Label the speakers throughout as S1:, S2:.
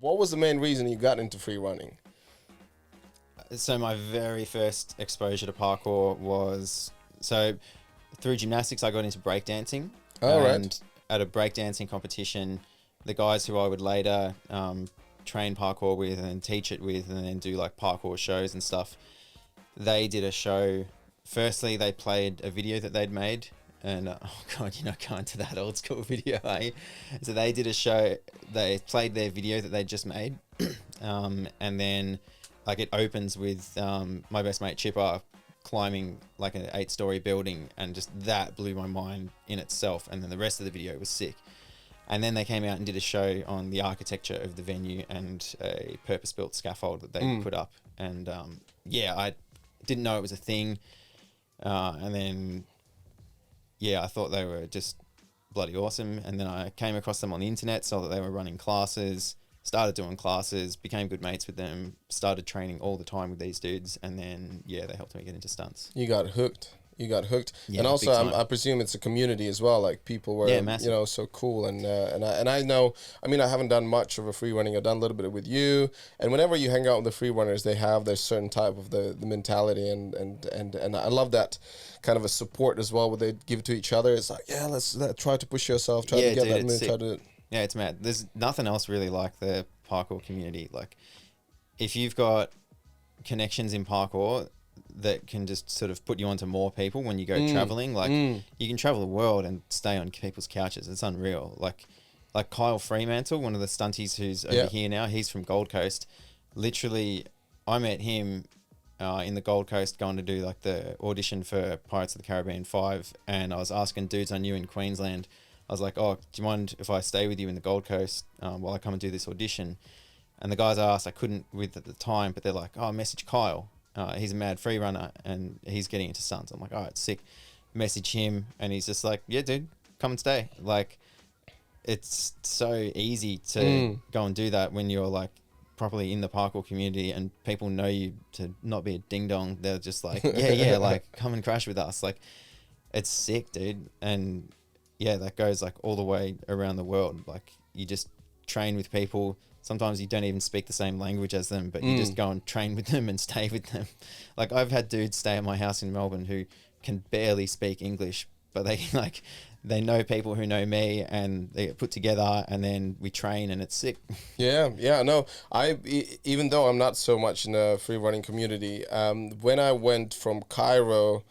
S1: what was the main reason you got into free running?
S2: So my very first exposure to parkour was, so through gymnastics, I got into breakdancing.
S1: Oh, right.
S2: And at a breakdancing competition, the guys who I would later train parkour with and teach it with and then do like parkour shows and stuff, they did a show. Firstly, they played a video that they'd made. And, oh God, you're not going to that old school video, are you? So they did a show, they played their video that they'd just made. And then like it opens with my best mate Chipper climbing like an 8-story building, and just that blew my mind in itself. And then the rest of the video was sick. And then they came out and did a show on the architecture of the venue and a purpose-built scaffold that they put up. And yeah, I didn't know it was a thing. And then, yeah, I thought they were just bloody awesome. And then I came across them on the internet, saw that they were running classes, started doing classes, became good mates with them, started training all the time with these dudes. And then, yeah, they helped me get into stunts.
S1: You got hooked. Yeah, and also I presume it's a community as well. Like people were, so cool. And I know. I mean, I haven't done much of a free running. I've done a little bit with you. And whenever you hang out with the free runners, they have their certain type of the mentality, and I love that kind of a support as well. Where they give to each other. It's like, yeah, let's try to push yourself. Try to get that mentality.
S2: Yeah, it's mad. There's nothing else really like the parkour community. Like, if you've got connections in parkour that can just sort of put you onto more people when you go traveling. Like you can travel the world and stay on people's couches. It's unreal. Like Kyle Fremantle, one of the stunties who's over here now, he's from Gold Coast. Literally, I met him in the Gold Coast going to do like the audition for Pirates of the Caribbean 5, and I was asking dudes I knew in Queensland, I was like, oh, do you mind if I stay with you in the Gold Coast while I come and do this audition? And the guys I asked I couldn't with at the time, but they're like, oh, message Kyle. He's a mad free runner and he's getting into stunts. I'm like, all right, sick. Message him and he's just like, yeah, dude, come and stay. Like, it's so easy to go and do that when you're like properly in the parkour community and people know you to not be a ding dong. They're just like, yeah, like come and crash with us. Like, it's sick, dude. And yeah, that goes like all the way around the world. Like, you just train with people. Sometimes you don't even speak the same language as them, but you just go and train with them and stay with them. Like, I've had dudes stay at my house in Melbourne who can barely speak English, but they know people who know me and they get put together and then we train and it's sick.
S1: Yeah, no. Even though I'm not so much in the free running community, when I went from Cairo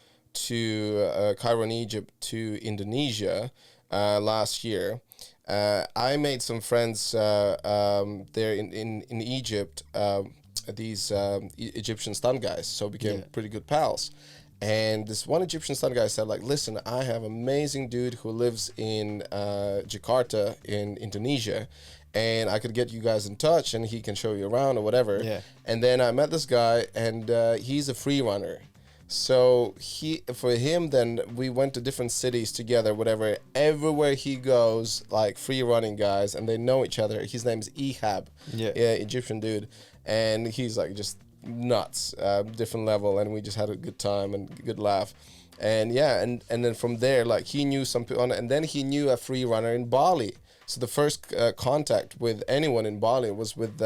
S1: in Egypt to Indonesia last year, I made some friends there in Egypt, these Egyptian stunt guys, so became pretty good pals. And this one Egyptian stunt guy said, like, listen, I have an amazing dude who lives in Jakarta in Indonesia, and I could get you guys in touch and he can show you around or whatever.
S2: Yeah.
S1: And then I met this guy, and he's a free runner. So for him, then we went to different cities together, whatever. Everywhere he goes, like free running guys, and they know each other. His name's Ehab, Egyptian dude, and he's like just nuts, different level, and we just had a good time and good laugh, and and then from there, like he knew some people, and then he knew a free runner in Bali. So the first contact with anyone in Bali was with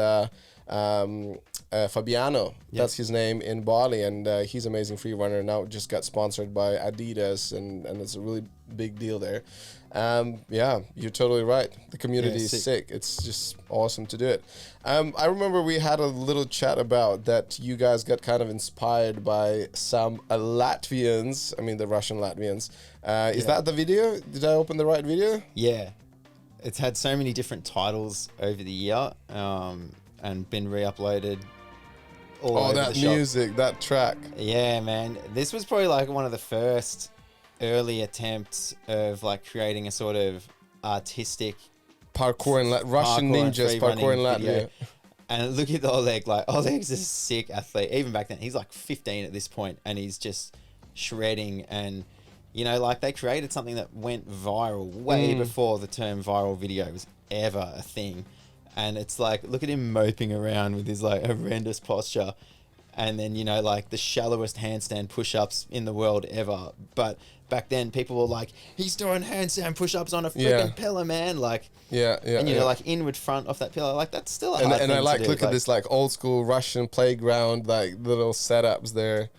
S1: Fabiano, that's his name, in Bali, and he's an amazing free runner. Now just got sponsored by Adidas, and it's a really big deal there. You're totally right. The community is sick. It's just awesome to do it. I remember we had a little chat about that you guys got kind of inspired by some Latvians, I mean the Russian Latvians. Is that the video? Did I open the right video?
S2: Yeah. It's had so many different titles over the year and been re-uploaded all over the shop.
S1: Oh, that music, that track.
S2: Yeah, man. This was probably like one of the first early attempts of like creating a sort of artistic
S1: parkour in Russian ninjas parkour in Latvia.
S2: Video. And look at Oleg. Like, Oleg's a sick athlete. Even back then, he's like 15 at this point, and he's just shredding. And you know, like they created something that went viral way before the term viral video was ever a thing. And it's like, look at him moping around with his like horrendous posture. And then, you know, like the shallowest handstand push-ups in the world ever. But back then people were like, he's doing handstand push-ups on a freaking
S1: Yeah.
S2: pillar, man. Like,
S1: Yeah, yeah.
S2: and you
S1: yeah.
S2: know, like inward front off that pillar, like that's still a hard
S1: And
S2: thing
S1: I like
S2: to do.
S1: look at this like old school Russian playground, like little setups there,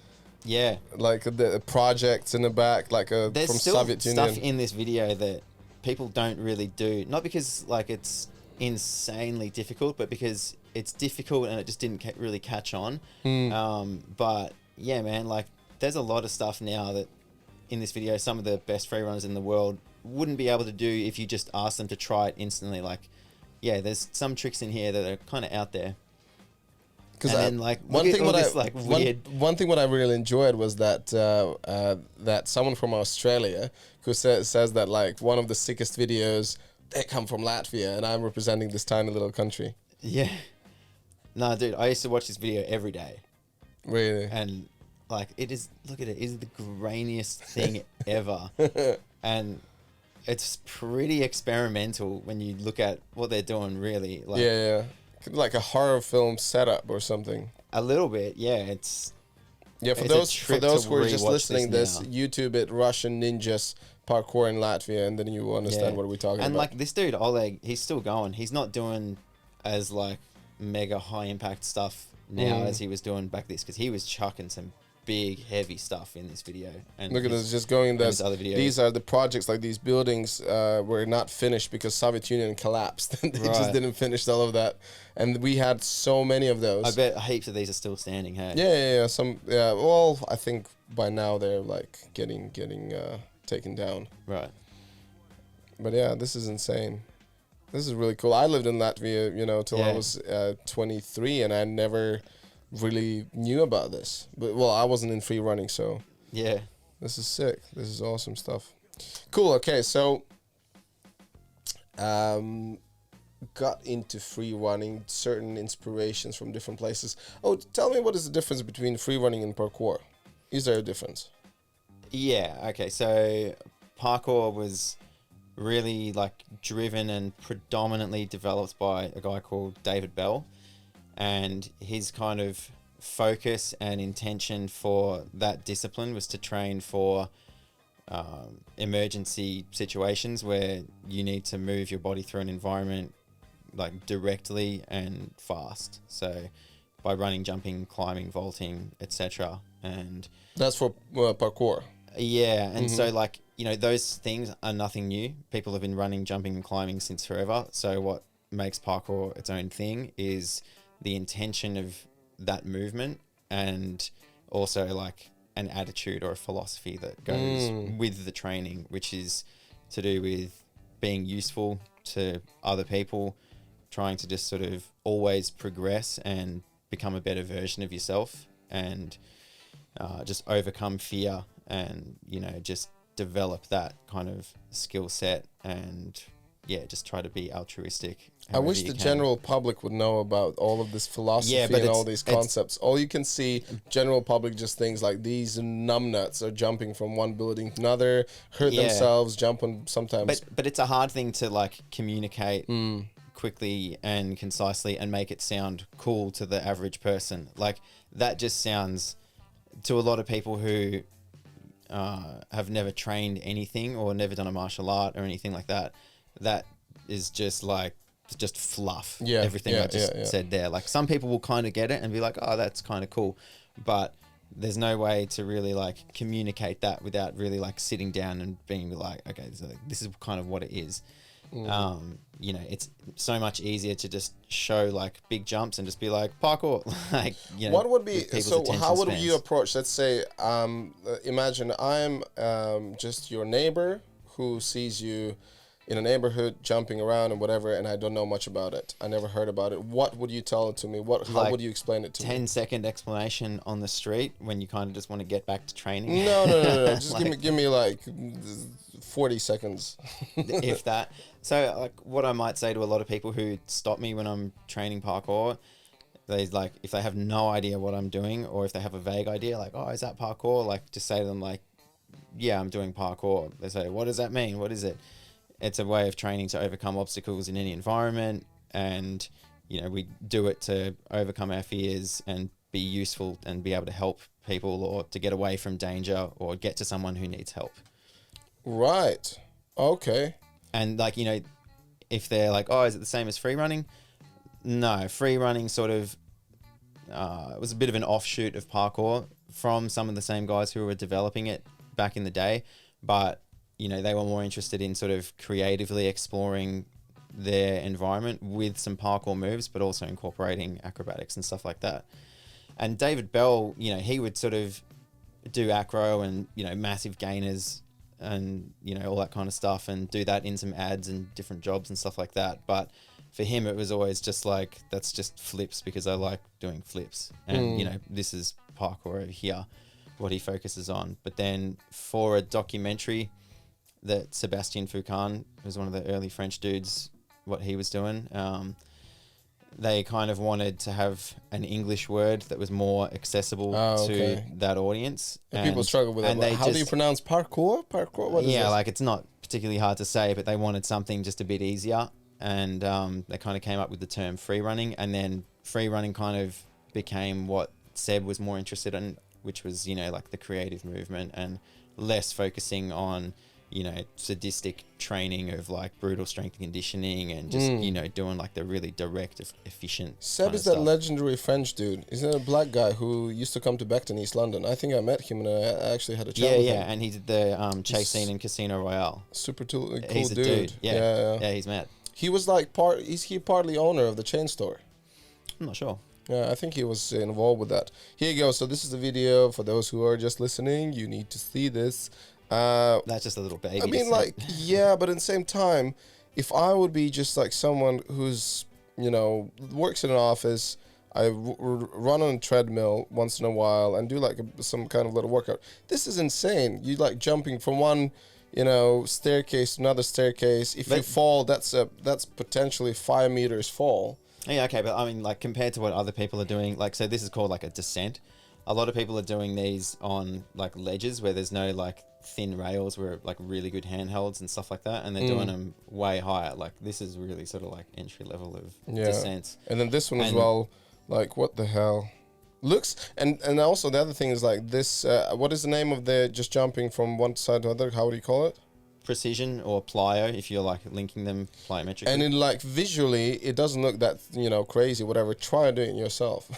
S2: Yeah.
S1: like the projects in the back, like
S2: There's
S1: from
S2: still
S1: Soviet
S2: stuff
S1: Union.
S2: in this video that people don't really do. Not because like it's insanely difficult, but because it's difficult and it just didn't really catch on. But yeah, man, like there's a lot of stuff now that in this video, some of the best free runners in the world wouldn't be able to do if you just asked them to try it instantly. Like, yeah, there's some tricks in here that are kind of out there.
S1: Because
S2: then, like,
S1: one
S2: look at
S1: thing
S2: all
S1: what
S2: this,
S1: I
S2: like, weird...
S1: one thing what I really enjoyed was that that someone from Australia who says that like one of the sickest videos they come from Latvia and I'm representing this tiny little country.
S2: Yeah. No, dude, I used to watch this video every day.
S1: Really?
S2: And like it is, look at it, it is the grainiest thing ever. And it's pretty experimental when you look at what they're doing, really. Like,
S1: yeah. Like a horror film setup or something.
S2: a little bit, yeah. It's
S1: Yeah, for
S2: it's a
S1: those
S2: trip
S1: who are
S2: to
S1: just
S2: rewatch
S1: listening,
S2: this
S1: this
S2: now.
S1: YouTube it Russian ninjas parkour in Latvia, and then you will understand what we're talking
S2: and
S1: about.
S2: like this dude Oleg, he's still going. He's not doing as like mega high impact stuff now as he was doing back this, because he was chucking some big heavy stuff in this video. And
S1: Look at this, just going this.
S2: other videos.
S1: These are the projects, like these buildings were not finished because Soviet Union collapsed. They just
S2: Right.
S1: didn't finish all of that, and we had so many of those.
S2: I bet heaps of these are still standing. Hey,
S1: Yeah. Some, yeah. Well, I think by now they're like getting taken down.
S2: right.
S1: But yeah, this is insane. This is really cool. I lived in Latvia, till I
S2: Yeah.
S1: was 23, and I never really knew about this. But well, I wasn't in free running, so
S2: Yeah,
S1: this is sick. This is awesome stuff. Cool. Okay, so got into free running, certain inspirations from different places. Oh, tell me, what is the difference between free running and parkour? Is there a difference?
S2: yeah. Okay, so parkour was really like driven and predominantly developed by a guy called David Bell, and his kind of focus and intention for that discipline was to train for emergency situations where you need to move your body through an environment like directly and fast. So by running, jumping, climbing, vaulting, etc. And
S1: That's for parkour.
S2: yeah, and so like, those things are nothing new. People have been running, jumping, and climbing since forever. So what makes parkour its own thing is the intention of that movement, and also like an attitude or a philosophy that goes with the training, which is to do with being useful to other people, trying to just sort of always progress and become a better version of yourself, and just overcome fear, and just develop that kind of skill set, and just try to be altruistic.
S1: I wish
S2: however
S1: the
S2: you
S1: general public would know about all of this philosophy
S2: Yeah, but
S1: and all
S2: it's-
S1: these concepts. All you can see, general public just things like these numbnuts are jumping from one building to another, hurt
S2: Yeah.
S1: themselves, jump on sometimes.
S2: But it's a hard thing to like communicate quickly and concisely and make it sound cool to the average person. Like that just sounds to a lot of people who have never trained anything or never done a martial art or anything like that. That is just like just fluff.
S1: Yeah,
S2: Everything
S1: yeah,
S2: I just
S1: yeah.
S2: said there. Like some people will kind of get it and be like, oh, that's kind of cool, but there's no way to really like communicate that without really like sitting down and being like, okay, so this is kind of what it is. It's so much easier to just show like big jumps and just be like parkour. Like,
S1: What would be,
S2: with people's
S1: so
S2: attention
S1: how would
S2: spans.
S1: you approach, let's say, imagine I'm just your neighbor who sees you in a neighborhood jumping around and whatever, and I don't know much about it. I never heard about it. What would you tell it to me? How
S2: Like
S1: would you explain it to me?
S2: 10-second explanation on the street when you kind of just want to get back to training.
S1: No. Just give me like 40 seconds.
S2: If that. So like what I might say to a lot of people who stop me when I'm training parkour, they like, if they have no idea what I'm doing, or if they have a vague idea like, oh, is that parkour? Like just say to them like, yeah, I'm doing parkour. They say, what does that mean? What is it? It's a way of training to overcome obstacles in any environment, and we do it to overcome our fears and be useful and be able to help people, or to get away from danger or get to someone who needs help.
S1: Right. Okay.
S2: And like, you know, if they're like, oh, is it the same as free running? No, free running sort of it was a bit of an offshoot of parkour from some of the same guys who were developing it back in the day, but you know, they were more interested in sort of creatively exploring their environment with some parkour moves, but also incorporating acrobatics and stuff like that. And David Bell, you know, he would sort of do acro and, you know, massive gainers and, you know, all that kind of stuff, and do that in some ads and different jobs and stuff like that. But for him, it was always just like, that's just flips because I like doing flips. And, you know, this is parkour over here, what he focuses on. But then for a documentary that Sebastian Foucan was one of the early French dudes, what he was doing, they kind of wanted to have an English word that was more accessible to that audience.
S1: And people struggle with that. How do you pronounce parkour? Parkour? What is this?
S2: Like it's not particularly hard to say, but they wanted something just a bit easier. And they kind of came up with the term free running. And then free running kind of became what Seb was more interested in, which was, you know, like the creative movement and less focusing on, you know, sadistic training of like brutal strength and conditioning and just, you know, doing like the really direct, efficient.
S1: Seb is that legendary French dude. Isn't it a black guy who used to come to Beckton, East London? I think I met him and I actually had a chat with him.
S2: Yeah, and he did the chase scene in Casino Royale.
S1: Super cool
S2: He's a dude. Yeah, he's mad.
S1: He was like is he partly owner of the chain store?
S2: I'm not sure.
S1: Yeah, I think he was involved with that. Here you go. So this is the video. For those who are just listening, you need to see this.
S2: That's just a little baby.
S1: I mean, like, yeah, but at the same time, if I would be just like someone who's, you know, works in an office, I run on a treadmill once in a while and do like some kind of little workout. This is insane. You like jumping from one, you know, staircase to another staircase. If you fall, that's potentially 5 meters fall.
S2: Yeah, okay, but I mean, like compared to what other people are doing, like, so this is called like a descent. A lot of people are doing these on like ledges where there's no like thin rails, where like really good handholds and stuff like that, and they're doing them way higher. Like this is really sort of like entry level of descents.
S1: And then this one as well, like what the hell? Looks and also the other thing is like this. What is the name of the just jumping from one side to the other? How would you call it?
S2: Precision or plyo, if you're like linking them plyometrically.
S1: And in like visually, it doesn't look that, you know, crazy, whatever. Try doing it yourself.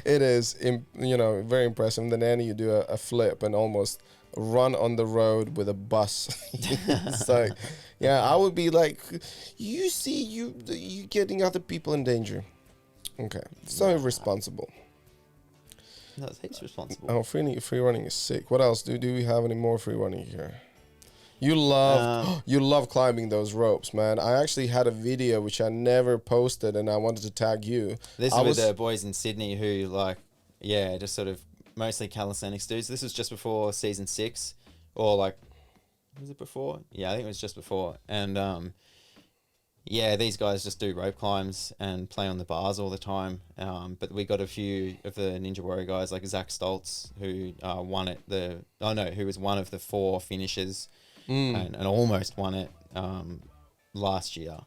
S1: It is, you know, very impressive. And then Annie, you do a flip and almost run on the road with a bus. It's like, yeah, I would be like, you see, you getting other people in danger. Okay, so irresponsible.
S2: No, it's responsible.
S1: Oh, free running is sick. What else? Do we have any more free running here? You love climbing those ropes, man. I actually had a video which I never posted, and I wanted to tag you.
S2: This is with the boys in Sydney who like, yeah, just sort of mostly calisthenics dudes. This was just before season 6, or like, was it before? Yeah, I think it was just before. And yeah, these guys just do rope climbs and play on the bars all the time. But we got a few of the Ninja Warrior guys like Zach Stoltz, who won it. Who was one of the 4 finishers. And almost won it last year.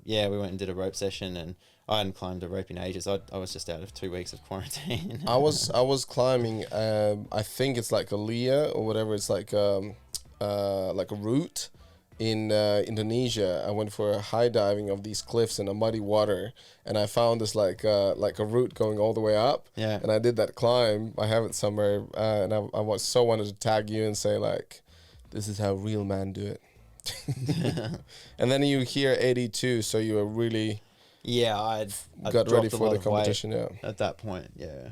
S2: Yeah, we went and did a rope session, and I hadn't climbed a rope in ages. I was just out of 2 weeks of quarantine.
S1: I was climbing. I think it's like a Lia or whatever. It's like a route in Indonesia. I went for a high diving of these cliffs in a muddy water, and I found this like a route going all the way up.
S2: Yeah.
S1: And I did that climb. I have it somewhere, and I wanted to tag you and say like, this is how real men do it. And then you hear 82, so you were really
S2: I
S1: got ready for the competition. Yeah,
S2: at that point. Yeah.